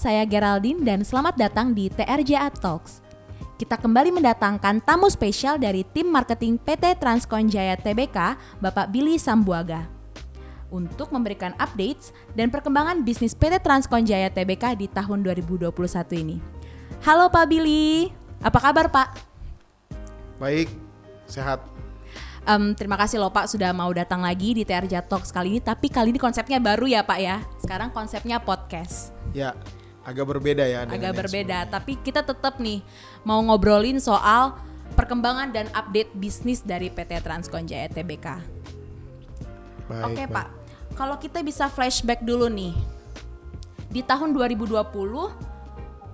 saya Geraldine dan selamat datang di TRJA Talks. Kita kembali mendatangkan tamu spesial dari tim marketing PT Transkonjaya Tbk, Bapak Billy Sambuaga, untuk memberikan updates dan perkembangan bisnis PT Transkonjaya Tbk di tahun 2021 ini. Halo Pak Billy, apa kabar Pak? Baik, sehat. Terima kasih loh Pak sudah mau datang lagi di TRJA Talks kali ini. Tapi kali ini konsepnya baru ya Pak ya. Sekarang konsepnya podcast. Ya, agak berbeda ya. Agak berbeda, tapi kita tetap nih mau ngobrolin soal perkembangan dan update bisnis dari PT Transkonjaya Tbk. Oke Pak, kalau kita bisa flashback dulu nih. Di tahun 2020,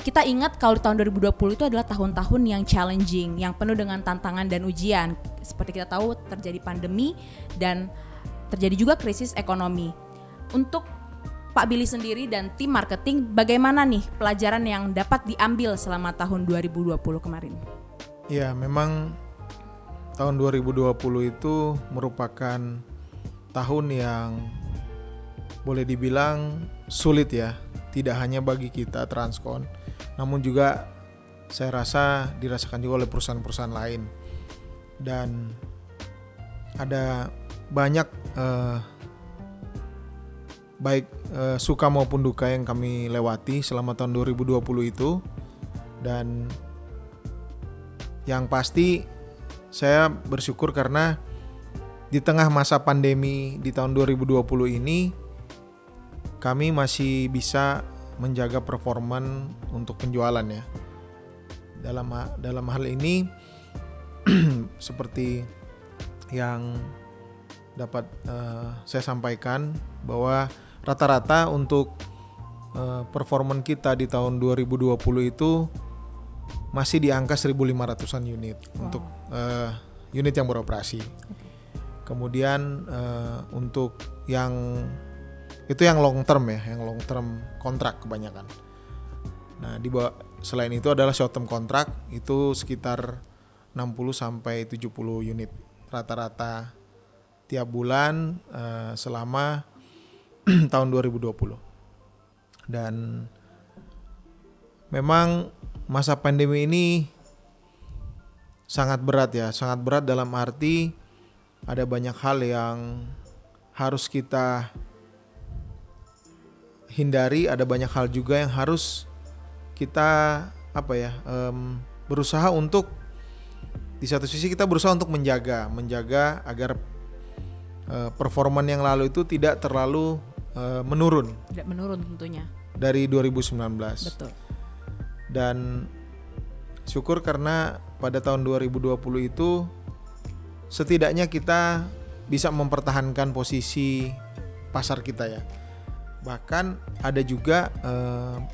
kita ingat kalau di tahun 2020 itu adalah tahun-tahun yang challenging, yang penuh dengan tantangan dan ujian. Seperti kita tahu terjadi pandemi dan terjadi juga krisis ekonomi. Untuk Pak Billy sendiri dan tim marketing, bagaimana nih pelajaran yang dapat diambil selama tahun 2020 kemarin? Ya, memang tahun 2020 itu merupakan tahun yang boleh dibilang sulit ya. Tidak hanya bagi kita Transkon, namun juga saya rasa dirasakan juga oleh perusahaan-perusahaan lain. Dan ada banyak suka maupun duka yang kami lewati selama tahun 2020 itu. Dan yang pasti saya bersyukur karena di tengah masa pandemi di tahun 2020 ini kami masih bisa menjaga performan untuk penjualan ya. Dalam hal ini seperti yang dapat saya sampaikan bahwa rata-rata untuk performan kita di tahun 2020 itu masih di angka 1.500-an unit untuk unit yang beroperasi. Kemudian untuk yang itu yang long term ya, yang long term kontrak kebanyakan. Nah, selain itu adalah short term kontrak itu sekitar 60 sampai 70 unit rata-rata tiap bulan selama tahun 2020. Dan memang masa pandemi ini sangat berat ya, sangat berat dalam arti ada banyak hal yang harus kita hindari, ada banyak hal juga yang harus kita berusaha untuk, di satu sisi kita berusaha untuk menjaga agar performan yang lalu itu tidak terlalu menurun. Tidak menurun tentunya. Dari 2019. Betul. Dan syukur karena pada tahun 2020 itu setidaknya kita bisa mempertahankan posisi pasar kita ya. Bahkan ada juga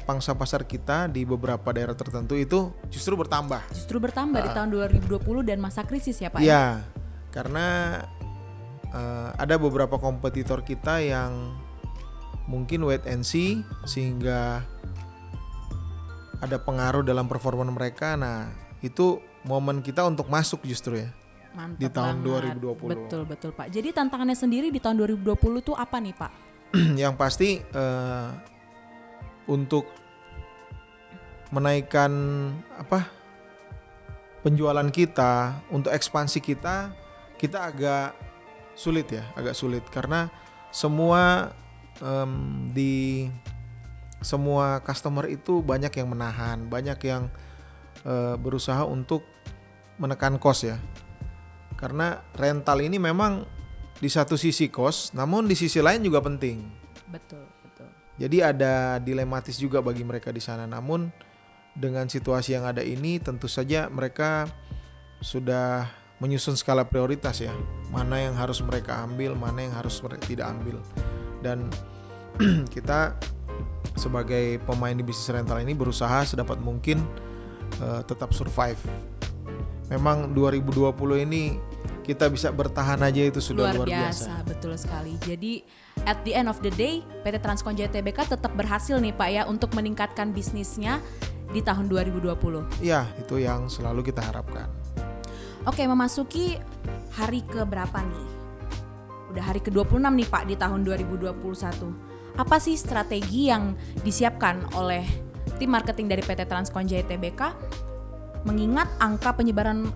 pangsa pasar kita di beberapa daerah tertentu itu justru bertambah. Di tahun 2020 dan masa krisis ya Pak? Iya, karena ada beberapa kompetitor kita yang mungkin wait and see sehingga ada pengaruh dalam performa mereka. Nah, itu momen kita untuk masuk justru ya. Mantap di tahun banget. 2020. Betul Pak. Jadi tantangannya sendiri di tahun 2020 itu apa nih Pak? Yang pasti untuk menaikkan penjualan kita, untuk ekspansi kita agak sulit karena semua semua customer itu banyak yang menahan, banyak yang berusaha untuk menekan cost ya. Karena rental ini memang di satu sisi cost, namun di sisi lain juga penting. Betul. Jadi ada dilematis juga bagi mereka di sana. Namun dengan situasi yang ada ini, tentu saja mereka sudah menyusun skala prioritas ya. Mana yang harus mereka ambil, mana yang harus mereka tidak ambil. Dan kita sebagai pemain di bisnis rental ini berusaha sedapat mungkin tetap survive. Memang 2020 ini kita bisa bertahan aja itu sudah luar biasa. Betul sekali. Jadi at the end of the day PT Transkonjaya Tbk tetap berhasil nih Pak ya untuk meningkatkan bisnisnya di tahun 2020. Iya, itu yang selalu kita harapkan. Oke, memasuki hari ke berapa nih? Udah hari ke-26 nih Pak di tahun 2021. Apa sih strategi yang disiapkan oleh tim marketing dari PT Transcon Jaya Tbk, mengingat angka penyebaran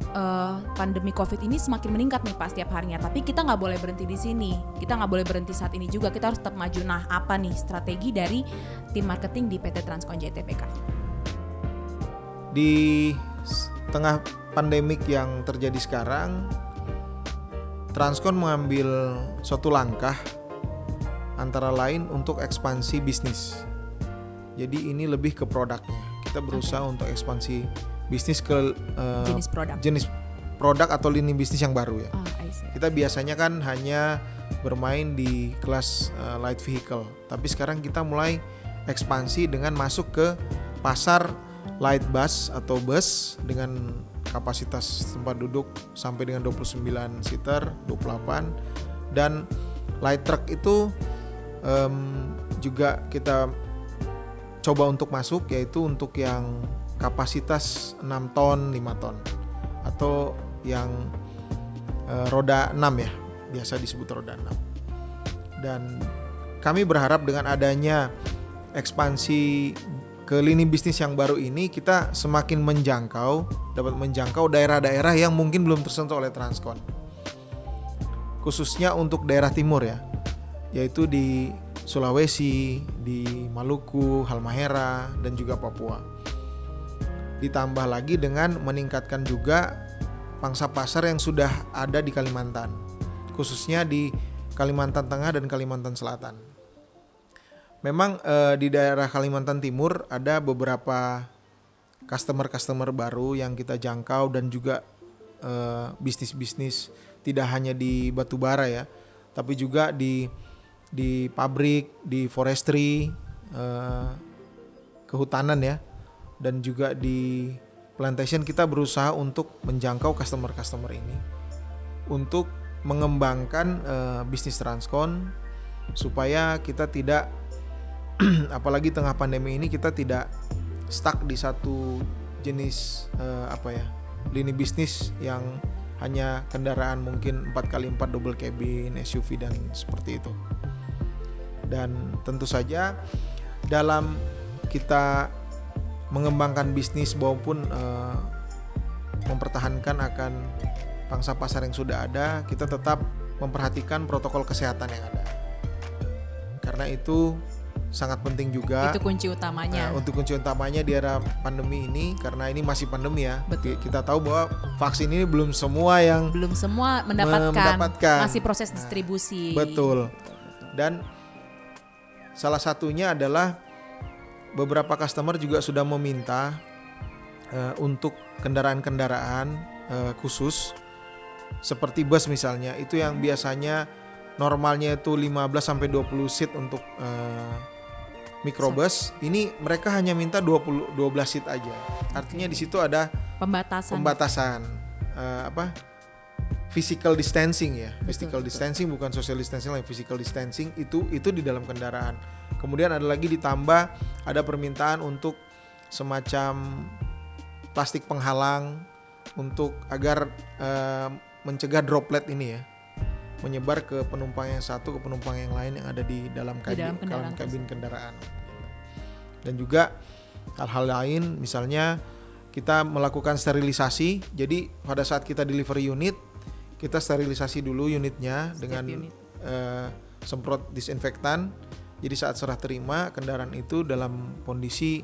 pandemi COVID ini semakin meningkat nih Pak setiap harinya. Tapi kita nggak boleh berhenti di sini. Kita nggak boleh berhenti saat ini juga. Kita harus tetap maju. Nah, apa nih strategi dari tim marketing di PT Transcon Jaya Tbk? Di tengah pandemik yang terjadi sekarang, Transcon mengambil suatu langkah antara lain untuk ekspansi bisnis. Jadi ini lebih ke produknya. Kita berusaha untuk ekspansi bisnis ke jenis produk atau lini bisnis yang baru ya. Kita biasanya kan hanya bermain di kelas light vehicle, tapi sekarang kita mulai ekspansi dengan masuk ke pasar light bus atau bus dengan kapasitas tempat duduk sampai dengan 29 seater, 28, dan light truck itu juga kita coba untuk masuk, yaitu untuk yang kapasitas 6 ton, 5 ton atau yang roda 6 ya, biasa disebut roda 6. Dan kami berharap dengan adanya ekspansi ke lini bisnis yang baru ini, kita semakin dapat menjangkau daerah-daerah yang mungkin belum tersentuh oleh Transcon. Khususnya untuk daerah timur ya, yaitu di Sulawesi, di Maluku, Halmahera, dan juga Papua. Ditambah lagi dengan meningkatkan juga pangsa pasar yang sudah ada di Kalimantan, khususnya di Kalimantan Tengah dan Kalimantan Selatan. Memang di daerah Kalimantan Timur ada beberapa customer baru yang kita jangkau, dan juga bisnis-bisnis tidak hanya di batubara ya, tapi juga di pabrik, di forestry, kehutanan ya, dan juga di plantation. Kita berusaha untuk menjangkau customer ini untuk mengembangkan bisnis Transcon supaya kita tidak apalagi tengah pandemi ini, kita tidak stuck di satu jenis lini bisnis yang hanya kendaraan mungkin 4x4 double cabin, SUV dan seperti itu. Dan tentu saja dalam kita mengembangkan bisnis maupun mempertahankan akan pangsa pasar yang sudah ada, kita tetap memperhatikan protokol kesehatan yang ada. Karena itu sangat penting juga. Itu kunci utamanya. Untuk kunci utamanya di era pandemi ini, karena ini masih pandemi ya. Betul. Kita tahu bahwa vaksin ini belum semua mendapatkan. Masih proses distribusi. Betul. Dan salah satunya adalah beberapa customer juga sudah meminta untuk kendaraan-kendaraan khusus seperti bus misalnya, itu yang biasanya normalnya itu 15-20 seat untuk mikrobus, ini mereka hanya minta 12 seat aja. Artinya di situ ada pembatasan physical distancing ya. Physical distancing, bukan social distancing lagi, physical distancing itu di dalam kendaraan. Kemudian ada lagi ditambah ada permintaan untuk semacam plastik penghalang untuk agar mencegah droplet ini ya menyebar ke penumpang yang satu ke penumpang yang lain yang ada di dalam kabin kendaraan. Dan juga hal-hal lain, misalnya kita melakukan sterilisasi. Jadi pada saat kita delivery unit, kita sterilisasi dulu unitnya dengan semprot disinfektan. Jadi saat serah terima, kendaraan itu dalam kondisi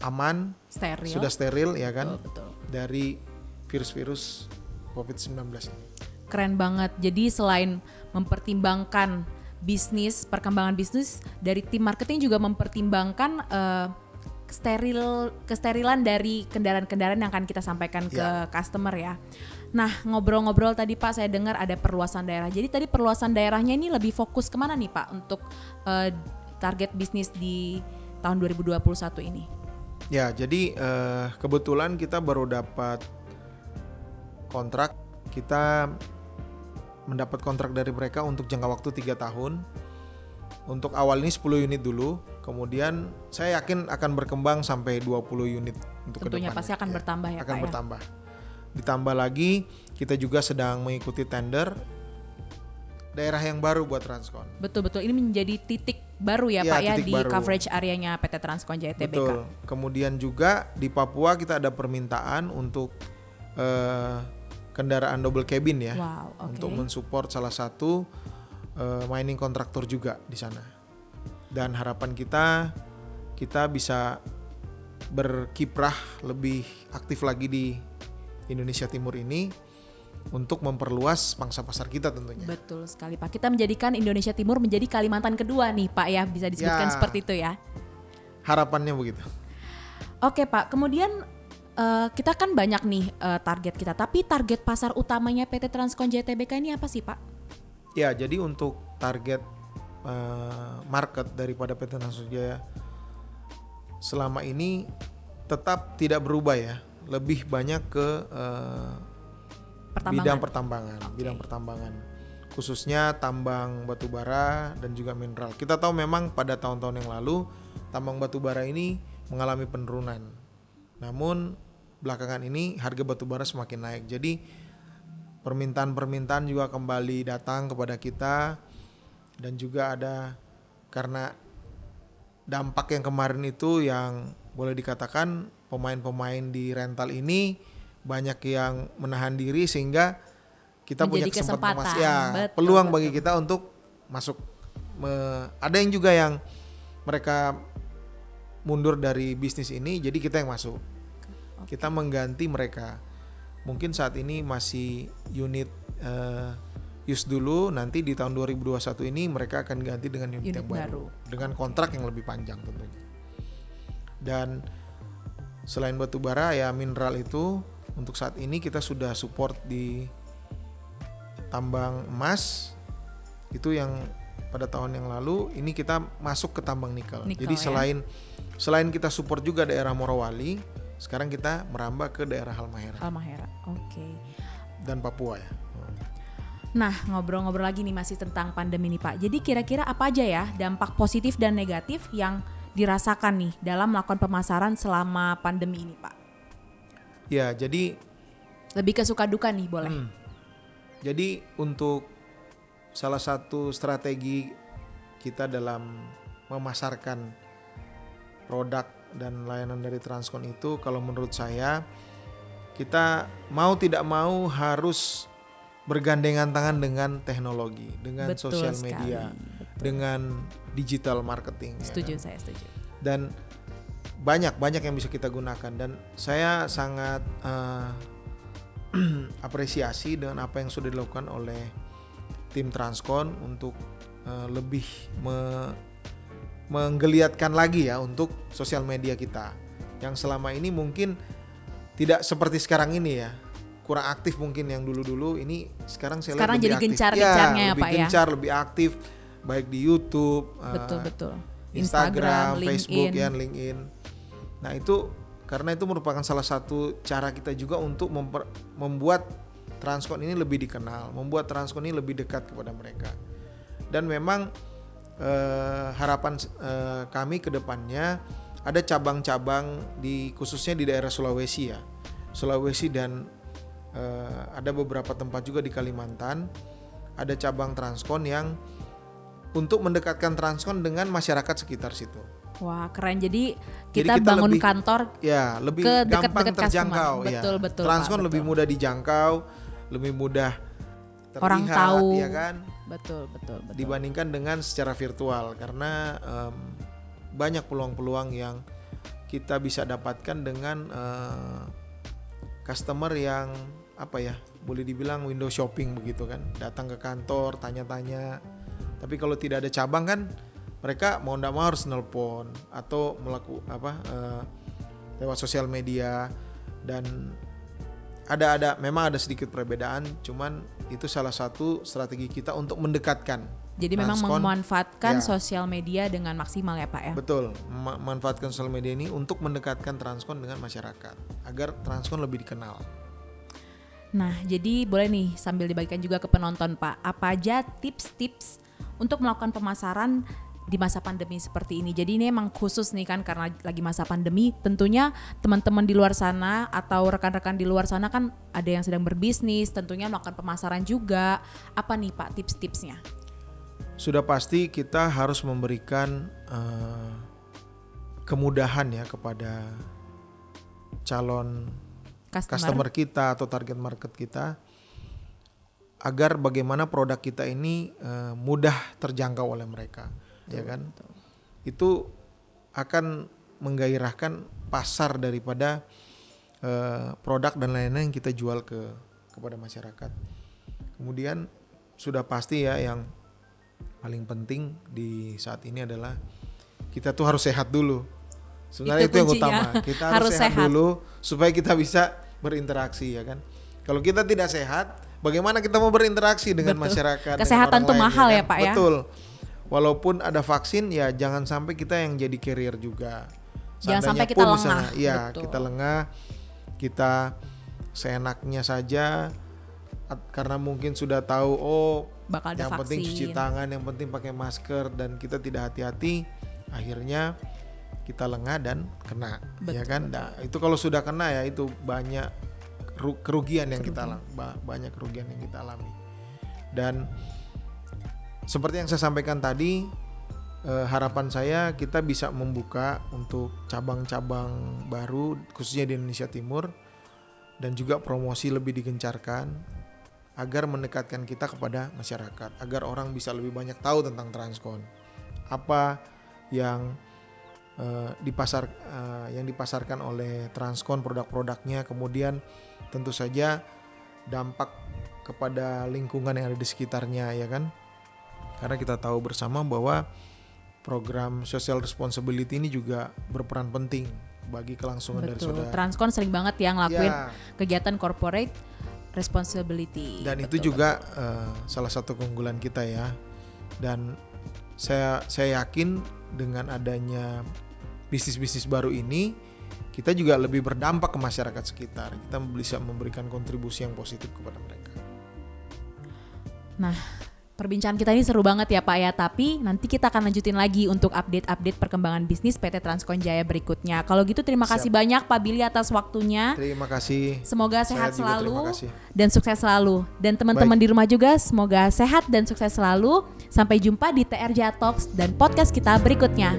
aman, sudah steril ya kan, betul. Dari virus-virus COVID-19 ini. Keren banget. Jadi selain mempertimbangkan perkembangan bisnis, dari tim marketing juga mempertimbangkan kesterilan dari kendaraan-kendaraan yang akan kita sampaikan ke customer ya. Nah, ngobrol-ngobrol tadi Pak, saya dengar ada perluasan daerah. Jadi tadi perluasan daerahnya ini lebih fokus kemana nih Pak untuk target bisnis di tahun 2021 ini? Ya, jadi kebetulan kita baru dapat kontrak. Kita mendapat kontrak dari mereka untuk jangka waktu 3 tahun. Untuk awal ini 10 unit dulu, kemudian saya yakin akan berkembang sampai 20 unit untuk tentunya kedepannya. Pasti akan bertambah ya Pak. Akan bertambah. Ditambah lagi kita juga sedang mengikuti tender daerah yang baru buat Transkon. Betul-betul, ini menjadi titik baru ya, Pak ya di baru. Coverage areanya PT Transkon Jaya TBK. Betul. Kemudian juga di Papua kita ada permintaan untuk kendaraan double cabin ya, untuk mensupport salah satu mining kontraktor juga di sana. Dan harapan kita bisa berkiprah lebih aktif lagi di Indonesia Timur ini untuk memperluas pangsa pasar kita tentunya. Betul sekali Pak. Kita menjadikan Indonesia Timur menjadi Kalimantan kedua nih Pak ya, bisa disebutkan seperti itu ya. Harapannya begitu. Oke Pak, kemudian kita kan banyak nih target kita, tapi target pasar utamanya PT Transkon Jaya TBK ini apa sih Pak? Ya, jadi untuk target market daripada PT Transkon Jaya selama ini tetap tidak berubah ya, lebih banyak ke bidang pertambangan, khususnya tambang batubara dan juga mineral. Kita tahu memang pada tahun-tahun yang lalu tambang batubara ini mengalami penurunan, namun belakangan ini harga batubara semakin naik. Jadi permintaan juga kembali datang kepada kita, dan juga ada karena dampak yang kemarin itu yang boleh dikatakan pemain-pemain di rental ini banyak yang menahan diri sehingga kita menjadi punya kesempatan, peluang bagi kita untuk masuk. Ada yang juga yang mereka mundur dari bisnis ini, jadi kita yang masuk. Kita mengganti mereka. Mungkin saat ini masih unit use dulu, nanti di tahun 2021 ini mereka akan ganti dengan unit yang baru dengan kontrak yang lebih panjang tentunya. Dan selain batubara ya mineral itu, untuk saat ini kita sudah support di tambang emas, itu yang pada tahun yang lalu, ini kita masuk ke tambang nikel. Jadi selain kita support juga daerah Morowali, sekarang kita merambah ke daerah Halmahera. Oke. Dan Papua ya. Nah, ngobrol-ngobrol lagi nih masih tentang pandemi nih Pak. Jadi kira-kira apa aja ya dampak positif dan negatif yang dirasakan nih dalam melakukan pemasaran selama pandemi ini Pak? Ya, jadi lebih ke suka duka nih boleh. Jadi untuk salah satu strategi kita dalam memasarkan produk dan layanan dari Transkon itu, kalau menurut saya kita mau tidak mau harus bergandengan tangan dengan teknologi, dengan sosial media, dengan digital marketing. Setuju, saya setuju. Dan banyak yang bisa kita gunakan, dan saya sangat apresiasi dengan apa yang sudah dilakukan oleh tim Transkon untuk lebih menggeliatkan lagi ya untuk sosial media kita yang selama ini mungkin tidak seperti sekarang ini ya, kurang aktif mungkin yang dulu-dulu. Ini sekarang saya lihat lebih jadi aktif. gencar-gencarnya ya, lebih Pak gencar, lebih aktif, baik di YouTube, betul. Instagram, Facebook, LinkedIn. Nah itu karena itu merupakan salah satu cara kita juga untuk membuat Transkon ini lebih dikenal, membuat Transkon ini lebih dekat kepada mereka. Dan memang harapan kami ke depannya ada cabang-cabang khususnya di daerah Sulawesi ya. Sulawesi dan ada beberapa tempat juga di Kalimantan, ada cabang Transkon yang untuk mendekatkan Transkon dengan masyarakat sekitar situ. Wah, keren. Jadi kita bangun lebih, kantor lebih ke gampang terjangkau. Betul. Transkon Pak, lebih mudah dijangkau, lebih mudah terlihat, orang tahu, ya kan? Betul. Dibandingkan dengan secara virtual, karena banyak peluang-peluang yang kita bisa dapatkan dengan customer yang boleh dibilang window shopping begitu kan, datang ke kantor tanya-tanya. Tapi kalau tidak ada cabang kan, mereka mau nggak mau harus nelpon atau lewat sosial media. Dan memang ada sedikit perbedaan, cuman itu salah satu strategi kita untuk mendekatkan. Jadi Transkon, memang memanfaatkan sosial media dengan maksimal ya Pak ya. Betul, memanfaatkan sosial media ini untuk mendekatkan Transkon dengan masyarakat agar Transkon lebih dikenal. Nah, jadi boleh nih sambil dibagikan juga ke penonton Pak, apa aja tips-tips untuk melakukan pemasaran di masa pandemi seperti ini. Jadi ini emang khusus nih kan karena lagi masa pandemi, tentunya teman-teman di luar sana atau rekan-rekan di luar sana kan ada yang sedang berbisnis, tentunya melakukan pemasaran juga. Apa nih Pak tips-tipsnya? Sudah pasti kita harus memberikan kemudahan ya kepada calon customer kita atau target market kita, agar bagaimana produk kita ini mudah terjangkau oleh mereka. Ya kan, itu akan menggairahkan pasar daripada produk dan lain-lain yang kita jual kepada masyarakat. Kemudian sudah pasti ya yang paling penting di saat ini adalah kita tuh harus sehat dulu. Sebenarnya itu yang utama. Kita harus sehat dulu supaya kita bisa berinteraksi ya kan. Kalau kita tidak sehat, bagaimana kita mau berinteraksi dengan masyarakat? Kesehatan tuh mahal ya, kan? Pak ya. Betul. Walaupun ada vaksin ya jangan sampai kita yang jadi carrier juga. Jangan sampai kita lengah. Iya, kita lengah, kita seenaknya saja karena mungkin sudah tahu bakal ada yang vaksin. penting cuci tangan, yang penting pakai masker dan kita tidak hati-hati, akhirnya kita lengah dan kena. Ya kan? Nah, itu kalau sudah kena ya itu banyak kerugian yang kita alami, banyak kerugian yang kita alami. Dan seperti yang saya sampaikan tadi, harapan saya kita bisa membuka untuk cabang-cabang baru khususnya di Indonesia Timur dan juga promosi lebih digencarkan agar mendekatkan kita kepada masyarakat, agar orang bisa lebih banyak tahu tentang Transcon, apa yang dipasarkan oleh Transcon, produk-produknya, kemudian tentu saja dampak kepada lingkungan yang ada di sekitarnya ya kan. Karena kita tahu bersama bahwa program social responsibility ini juga berperan penting bagi kelangsungan dari saudara. Transcon sering banget yang ngelakuin kegiatan corporate responsibility. Dan itu juga salah satu keunggulan kita ya. Dan saya yakin dengan adanya bisnis-bisnis baru ini, kita juga lebih berdampak ke masyarakat sekitar. Kita bisa memberikan kontribusi yang positif kepada mereka. Nah, perbincangan kita ini seru banget ya Pak ya, tapi nanti kita akan lanjutin lagi untuk update-update perkembangan bisnis PT Transcon Jaya berikutnya. Kalau gitu terima kasih banyak Pak Billy atas waktunya. Terima kasih. Semoga sehat selalu dan sukses selalu. Dan teman-teman di rumah juga semoga sehat dan sukses selalu. Sampai jumpa di TRJ Talks dan podcast kita berikutnya.